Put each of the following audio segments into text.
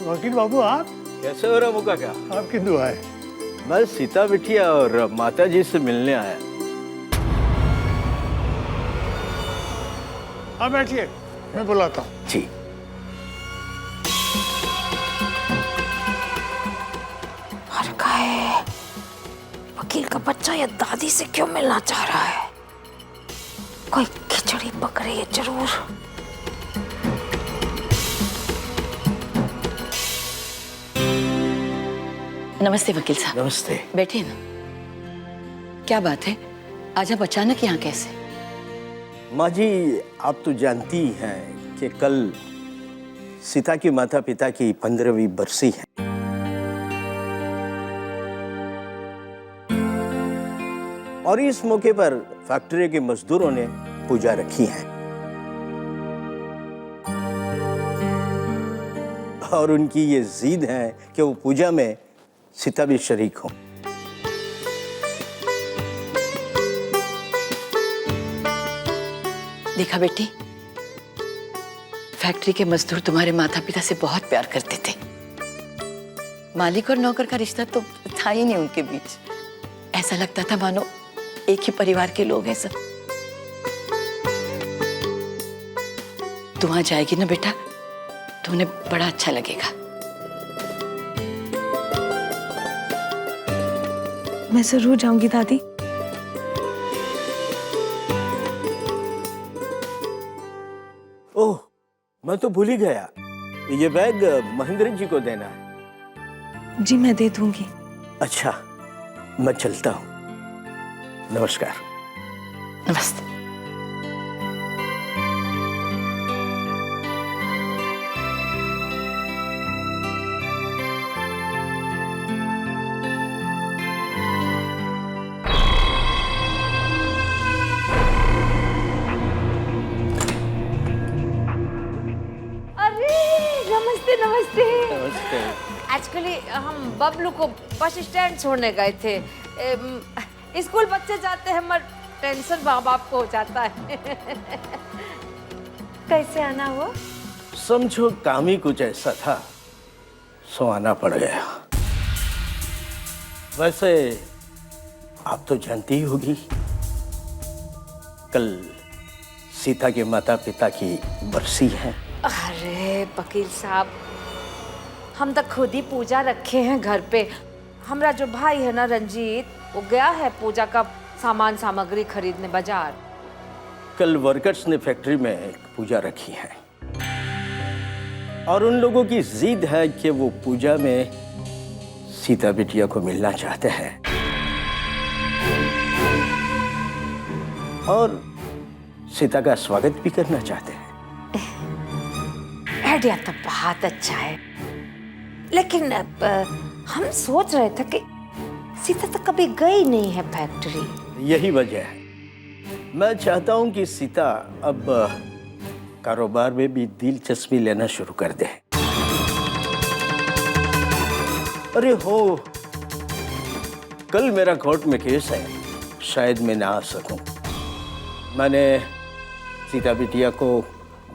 वकील बाबू आप कैसे हो रहा मुका क्या? आपकी दुआ है। मैं सीता बिटिया और माता जी से मिलने आया। आप बैठिए, मैं बुलाता हूँ। जी। और का है वकील का बच्चा या दादी से क्यों मिलना चाह रहा है? कोई खिचड़ी पक रही है जरूर। नमस्ते वकील साहब। नमस्ते। बैठिए ना। क्या बात है, आज आप अचानक यहाँ कैसे? माँ जी, आप तो जानती हैं कि कल सीता के माता पिता की 15वीं बरसी है। और इस मौके पर फैक्ट्री के मजदूरों ने पूजा रखी है और उनकी ये जिद है कि वो पूजा में सीता भी शरीक हो। देखा बेटी, फैक्ट्री के मजदूर तुम्हारे माता पिता से बहुत प्यार करते थे। मालिक और नौकर का रिश्ता तो था ही नहीं उनके बीच। ऐसा लगता था मानो एक ही परिवार के लोग हैं सब। तू वहां जाएगी ना बेटा, तो उन्हें बड़ा अच्छा लगेगा। मैं जरूर जाऊंगी दादी। ओह, मैं तो भूल ही गया। ये बैग महेंद्र जी को देना है। जी मैं दे दूंगी। अच्छा, मैं चलता हूँ। नमस्कार। नमस्ते। नमस्ते नमस्ते। नमस्ते। एक्चुअली हम बबलू को बस स्टैंड छोड़ने गए थे। स्कूल बच्चे जाते हैं मगर टेंशन माँ बाप को हो जाता है। कैसे आना हुआ? समझो काम ही कुछ ऐसा था, सो आना पड़ गया। वैसे आप तो जानती ही होगी, कल सीता के माता पिता की बरसी है। अरे वकील साहब, हम तो खुद ही पूजा रखे हैं घर पे। हमारा जो भाई है ना रंजीत, वो गया है पूजा का सामान सामग्री खरीदने बाजार। कल वर्कर्स ने फैक्ट्री में एक पूजा रखी है और उन लोगों की जिद है कि वो पूजा में सीता बिटिया को मिलना चाहते हैं और सीता का स्वागत भी करना चाहते हैं। आइडिया तो बहुत अच्छा है, लेकिन हम सोच रहे थे कि सीता तो कभी गई नहीं है फैक्ट्री। यही वजह है, मैं चाहता हूं कि सीता अब कारोबार में भी दिलचस्पी लेना शुरू कर दे। अरे हो, कल मेरा कोर्ट में केस है, शायद मैं ना आ सकूं। मैंने सीता बिटिया को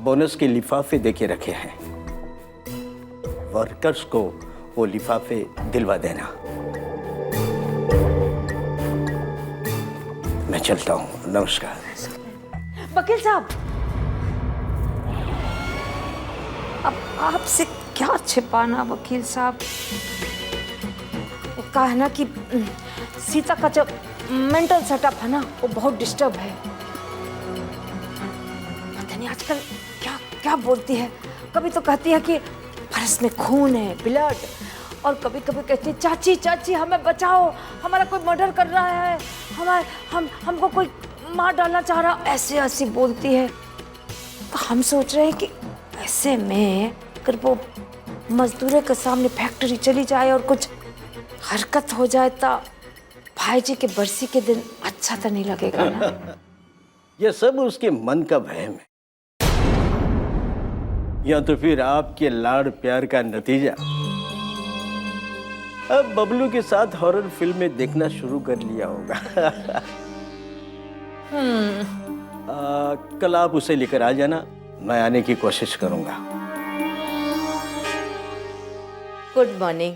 बोनस के लिफाफे देके रखे हैं। वर्कर्स को वो लिफाफे दिलवा देना। मैं चलता हूँ। नमस्कार। वकील साहब, अब आपसे क्या छिपाना वकील साहब। वो कहा है ना कि सीता का जो मेंटल सेटअप है ना, वो बहुत डिस्टर्ब है। पता नहीं आजकल क्या क्या बोलती है। कभी तो कहती है कि फर्श में खून है, ब्लड, और कभी कभी कहती है चाची चाची हमें बचाओ, हमारा कोई मर्डर कर रहा है, हमको कोई मार डालना चाह रहा, ऐसे ऐसी बोलती है। तो हम सोच रहे हैं कि ऐसे में अगर वो मजदूरों के सामने फैक्ट्री चली जाए और कुछ हरकत हो जाए तो भाई जी के बरसी के दिन अच्छा तो नहीं लगेगा ना। यह सब उसके मन का वहम है या तो फिर आपके लाड़ प्यार का नतीजा। अब बबलू के साथ हॉरर फिल्में देखना शुरू कर लिया होगा। कल आप उसे लेकर आ जाना, मैं आने की कोशिश करूंगा। Good morning.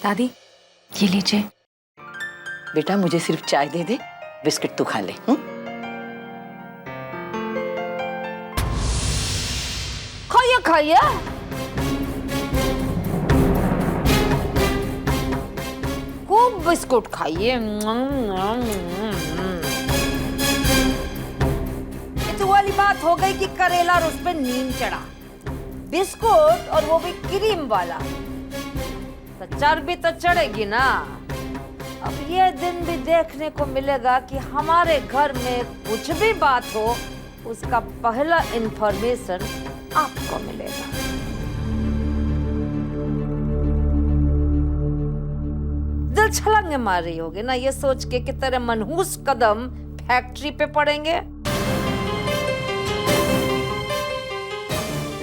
दादी ये लीजिए। बेटा मुझे सिर्फ चाय दे दे, बिस्किट तू खा ले। खाइए खाइए। खूब बिस्कुट खाइए। ये तो वाली बात हो गई कि करेला और उस पे नीम चढ़ा, बिस्कुट और वो भी क्रीम वाला, तो चर्बी तो चढ़ेगी ना। अब ये दिन भी देखने को मिलेगा कि हमारे घर में कुछ भी बात हो, उसका पहला इंफॉर्मेशन आपको मिलेगा। दिल छलांगे मार रही होगी ना ये सोच के कि तेरे मनहूस कदम फैक्ट्री पे पड़ेंगे।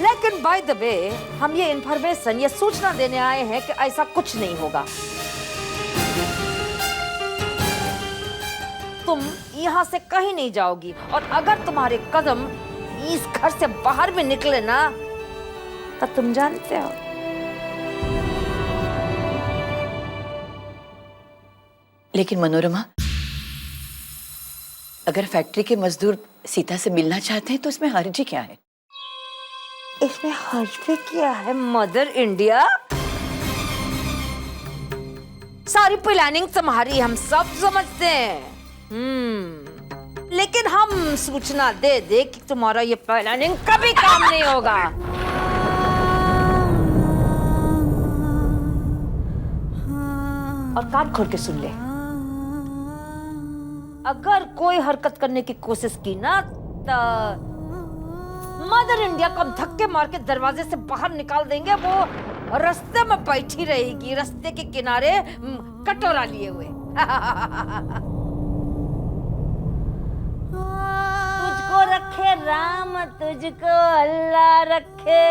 लेकिन बाय द वे हम ये इंफॉर्मेशन, ये सूचना देने आए हैं कि ऐसा कुछ नहीं होगा। तुम यहाँ से कहीं नहीं जाओगी, और अगर तुम्हारे कदम इस घर से बाहर भी निकले ना, तो तुम जानते हो लेकिन मनोरमा, अगर फैक्ट्री के मजदूर सीता से मिलना चाहते हैं तो इसमें हर्ज ही क्या है? इसमें हर्ज भी क्या है मदर इंडिया? सारी प्लानिंग तुम्हारी हम सब समझते हैं। लेकिन हम सूचना दे दे कि तुम्हारा ये प्लानिंग कभी काम नहीं होगा। और कान खोल के सुन ले, अगर कोई हरकत करने की कोशिश की ना, तो मदर इंडिया को धक्के मार के दरवाजे से बाहर निकाल देंगे। वो रास्ते में बैठी रहेगी, रास्ते के किनारे कटोरा लिए हुए। तुझको रखे राम, तुझको अल्लाह रखे।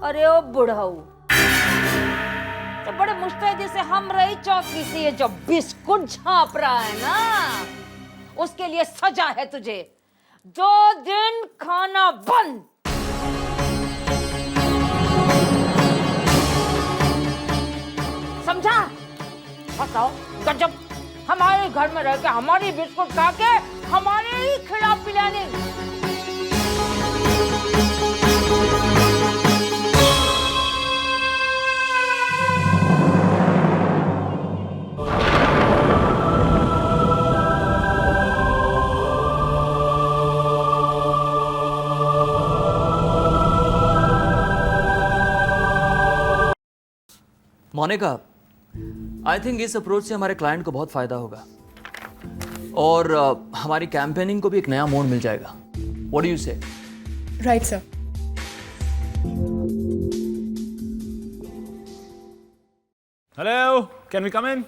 अरे ओ बुढ़ाऊ, तो बड़े मुस्तैदी से हम रही चौकी से ये जो बिस्कुट झांप रहा है ना, उसके लिए सजा है तुझे। 2 दिन खाना बंद। समझा? बताओ, गजब, हमारे घर में रह के हमारी बिस्कुट खा के हमारे ही खिलाफ पिलाने। मोनिका, आई थिंक इस अप्रोच से हमारे क्लाइंट को बहुत फायदा होगा और हमारी कैंपेनिंग को भी एक नया मोड़ मिल जाएगा। What do you say? Right sir. Hello, can we come in?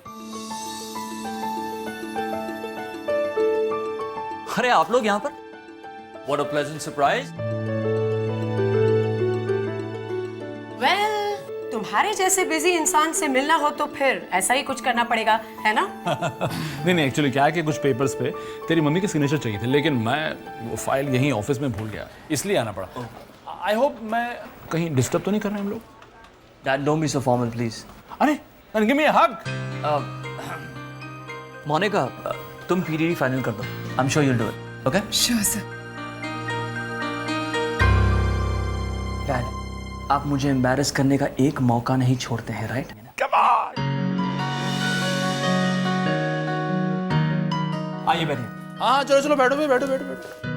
अरे आप लोग यहाँ पर? What a pleasant surprise. Well, तुम्हारे जैसे बिजी इंसान से मिलना हो तो फिर ऐसा ही कुछ करना पड़ेगा, है ना? नहीं एक्चुअली क्या है कि कुछ पेपर्स पे तेरी मम्मी के सिग्नेचर चाहिए थे, लेकिन मैं वो फाइल यहीं ऑफिस में भूल गया, इसलिए आना पड़ा। आई होप मैं कहीं डिस्टर्ब तो नहीं कर रहा हम लोग? Dad, don't be so formal please. अरे गिव मी अ हग। मोनिका, तुम पीडीडी फाइनल कर दो। I am sure you will do it. Okay? Sure sir. Dad, आप मुझे एम्बैरेस करने का एक मौका नहीं छोड़ते हैं, राइट? Come on. आइए बैठिए। हाँ चलो चलो, बैठो बैठो बैठो बैठो।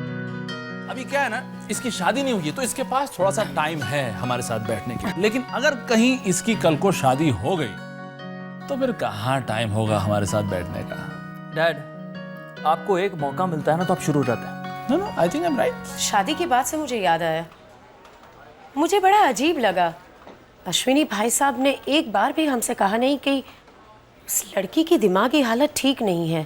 अभी क्या है ना, इसकी शादी नहीं हुई है तो इसके पास थोड़ा सा टाइम है हमारे साथ बैठने के, लेकिन अगर कहीं इसकी कल को शादी हो गई तो फिर कहाँ टाइम होगा हमारे साथ बैठने का। डैड, आपको एक मौका मिलता है ना तो आप शुरू हो जाते हैं। No no, I think I am right. शादी की बात से मुझे याद आया, मुझे बड़ा अजीब लगा, अश्विनी भाई साहब ने एक बार भी हमसे कहा नहीं कि उस लड़की की दिमागी हालत ठीक नहीं है।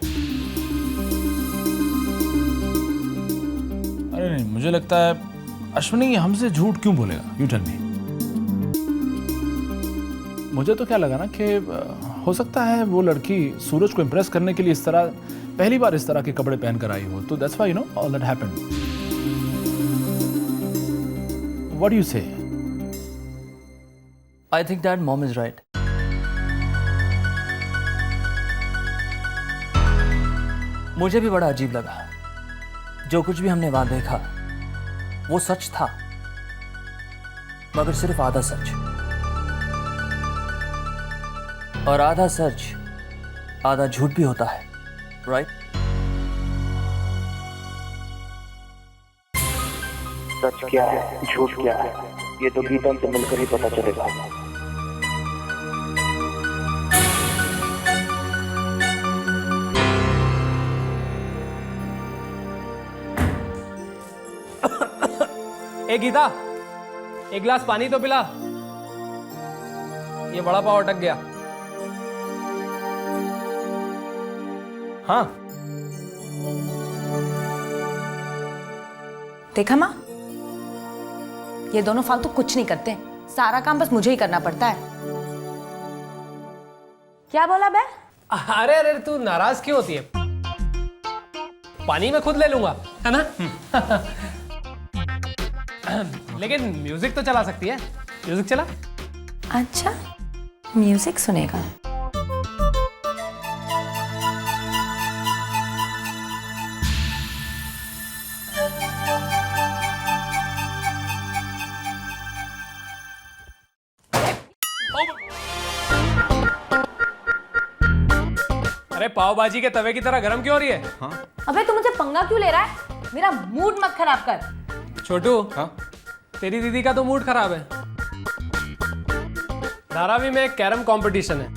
अरे नहीं, मुझे लगता है अश्विनी हमसे झूठ क्यों बोलेगा? You tell me. मुझे तो क्या लगा ना कि हो सकता है वो लड़की सूरज को इम्प्रेस करने के लिए इस तरह पहली बार इस तरह के कपड़े पहन कर आई हो, तो that's why you know all that happened. What do you से? I think that mom is right. मुझे भी बड़ा अजीब लगा। जो कुछ भी हमने वहां देखा वो सच था, मगर सिर्फ आधा सच। और आधा सच आधा झूठ भी होता है, राइट? सच क्या है, झूठ क्या है, ये तो गीता से मिलकर ही पता चलेगा। ए गीता, एक गिलास पानी तो पिला, ये बड़ा पाव अटक गया। हाँ देखा माँ, ये दोनों फालतू कुछ नहीं करते, सारा काम बस मुझे ही करना पड़ता है। क्या बोला बे? अरे अरे तू नाराज क्यों होती है? पानी मैं खुद ले लूंगा, है ना? लेकिन म्यूजिक तो चला सकती है। म्यूजिक चला। अच्छा, म्यूजिक सुनेगा? अरे पाव भाजी के तवे की तरह गरम क्यों हो रही है? अबे तू मुझे पंगा क्यों ले रहा है? मेरा मूड मत खराब कर। छोटू, तेरी दीदी का तो मूड खराब है। धारावी में एक कैरम कंपटीशन है।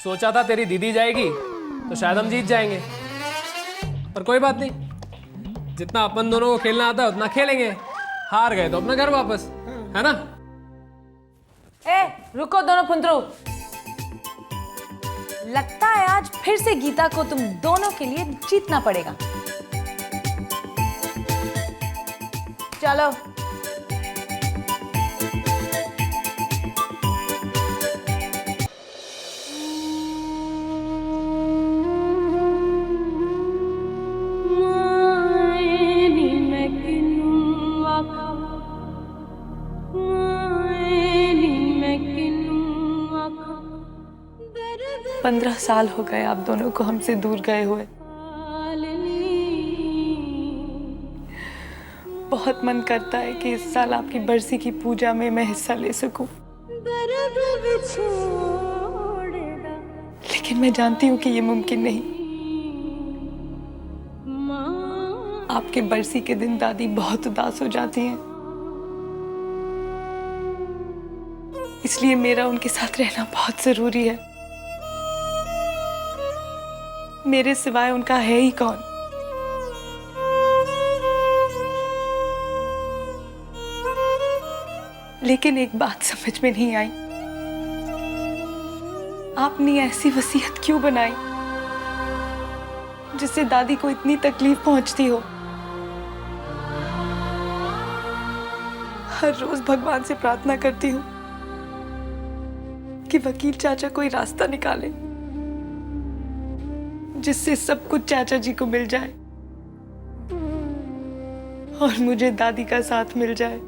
सोचा था तेरी दीदी जाएगी तो शायद हम जीत जाएंगे, पर कोई बात नहीं, जितना अपन दोनों को खेलना आता है उतना खेलेंगे। हार गए तो अपना घर वापस, है ना? ए रुको दोनों फुंदरू, लगता है आज फिर से गीता को तुम दोनों के लिए जीतना पड़ेगा। चलो पंद्रह साल हो गए आप दोनों को हमसे दूर गए हुए। बहुत मन करता है कि इस साल आपकी बरसी की पूजा में मैं हिस्सा ले सकूं, लेकिन मैं जानती हूँ कि ये मुमकिन नहीं। आपके बरसी के दिन दादी बहुत उदास हो जाती हैं, इसलिए मेरा उनके साथ रहना बहुत जरूरी है। मेरे सिवाय उनका है ही कौन? लेकिन एक बात समझ में नहीं आई, आपने ऐसी वसीयत क्यों बनाई जिससे दादी को इतनी तकलीफ पहुंचती हो? हर रोज भगवान से प्रार्थना करती हूँ कि वकील चाचा कोई रास्ता निकाले जिससे सब कुछ चाचा जी को मिल जाए और मुझे दादी का साथ मिल जाए।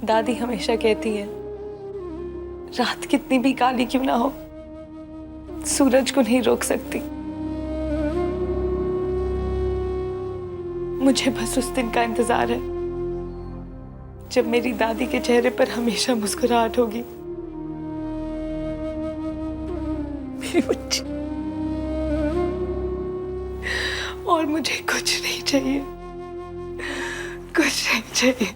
दादी हमेशा कहती है, रात कितनी भी काली क्यों ना हो, सूरज को नहीं रोक सकती। मुझे बस उस दिन का इंतजार है जब मेरी दादी के चेहरे पर हमेशा मुस्कुराहट होगी। मेरी बच्ची, और मुझे कुछ नहीं चाहिए, कुछ नहीं चाहिए।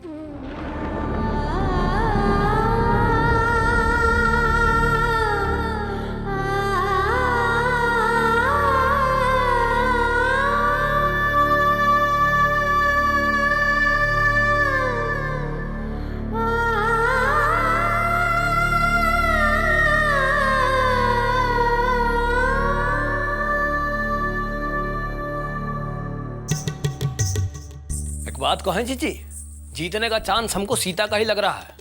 बात कहें जीजी, जीतने का चांस हमको सीता का ही लग रहा है।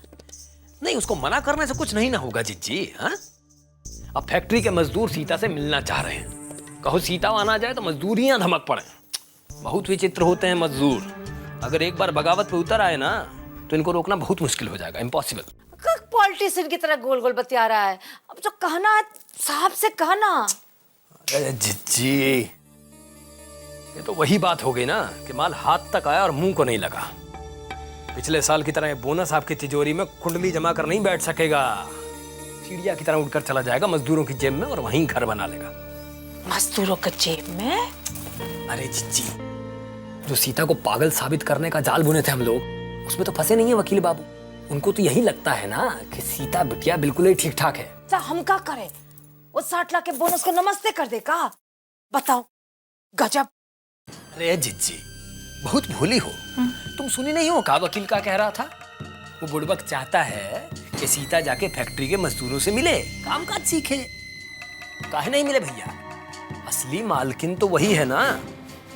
नहीं, उसको मना करने से कुछ नहीं ना होगा जीजी। हाँ, अब फैक्ट्री के मजदूर सीता से मिलना चाह रहे हैं। कहो सीता आना जाए तो मजदूरियां धमक पड़े। बहुत विचित्र होते हैं मजदूर। अगर एक बार बगावत पे उतर आए ना तो इनको रोकना बहुत मुश्किल हो जाएगा, इम्पॉसिबल। पॉलिटिशियन की तरह गोल गोल बतिया रहा है। अब जो कहना है साहब से कहना। अरे जीजी, ये तो वही बात हो गई ना कि माल हाथ तक आया और मुंह को नहीं लगा। पिछले साल की तरह ये बोनस आपकी तिजोरी में कुंडली जमा कर नहीं बैठ सकेगा। चिड़िया की तरह उड़कर चला जाएगा मजदूरों की जेब में और वहीं घर बना लेगा। मजदूरों के जेब में? अरे जीजी, जो सीता को पागल साबित करने का जाल बुने थे हम लोग, उसमें तो फंसे नहीं है वकील बाबू। उनको तो यही लगता है ना कि सीता बिटिया बिल्कुल ही ठीक ठाक है। तो हम क्या करें? वो 60 लाख के बोनस को नमस्ते कर देगा? बताओ, गजब। अरे जीजी, बहुत भोली हो तुम। सुनी नहीं हो का वकील का कह रहा था? वो बुड़बक चाहता है कि सीता जाके फैक्ट्री के मजदूरों से मिले, काम काज सीखे। काहे नहीं मिले भैया? असली मालकिन तो वही है ना।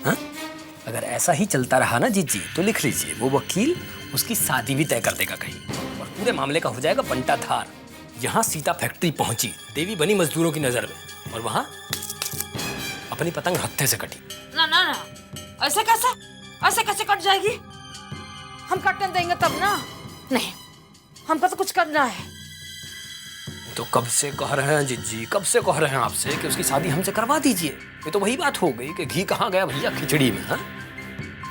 हा? अगर ऐसा ही चलता रहा ना जीजी, तो लिख लीजिए, वो वकील उसकी शादी भी तय कर देगा कहीं और पूरे मामले का हो जाएगा बंटा धार। यहाँ सीता फैक्ट्री पहुंची, देवी बनी मजदूरों की नजर में, और वहां अपनी पतंग हत्थे से कटी। ना ना ना, ऐसे कैसे कट जाएगी? हम कटने देंगे तब ना। नहीं, हमको तो कुछ करना है। तो कब से कह रहे हैं जीजी, कब से कह रहे हैं आपसे कि उसकी शादी हमसे करवा दीजिए। ये तो वही बात हो गई कि घी कहाँ गया भैया खिचड़ी में। हाँ,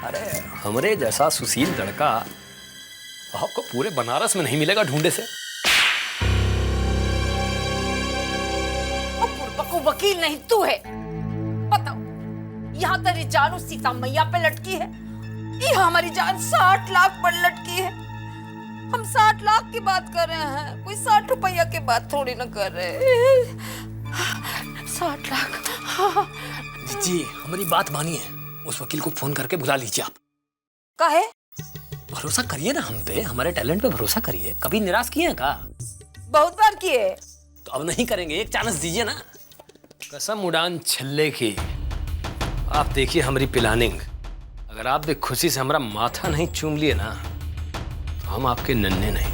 अरे हमरे जैसा सुशील लड़का आपको पूरे बनारस में नहीं मिलेगा ढूंढे से। को वकील नहीं तू है। बताओ, यहाँ तेरी जान उस सीता मैया पे लटकी है, यहाँ हमारी जान 60 लाख पर लटकी है। हम 60 लाख की बात कर रहे हैं, कोई 60 रुपया की बात थोड़ी ना कर रहे। 60 लाख। जी हमारी बात मानिए, उस वकील को फोन करके बुला लीजिए आप। काहे? भरोसा करिए ना हम पे, हमारे टैलेंट पे भरोसा करिए। कभी निराश किए हैं का? बहुत बार किए। तो अब नहीं करेंगे, एक चांस दीजिए ना। कसम उड़ान छल्ले की। आप देखिए हमारी प्लानिंग। अगर आप भी खुशी से हमारा माथा नहीं चूम लिए ना, हम आपके नन्हे नहीं।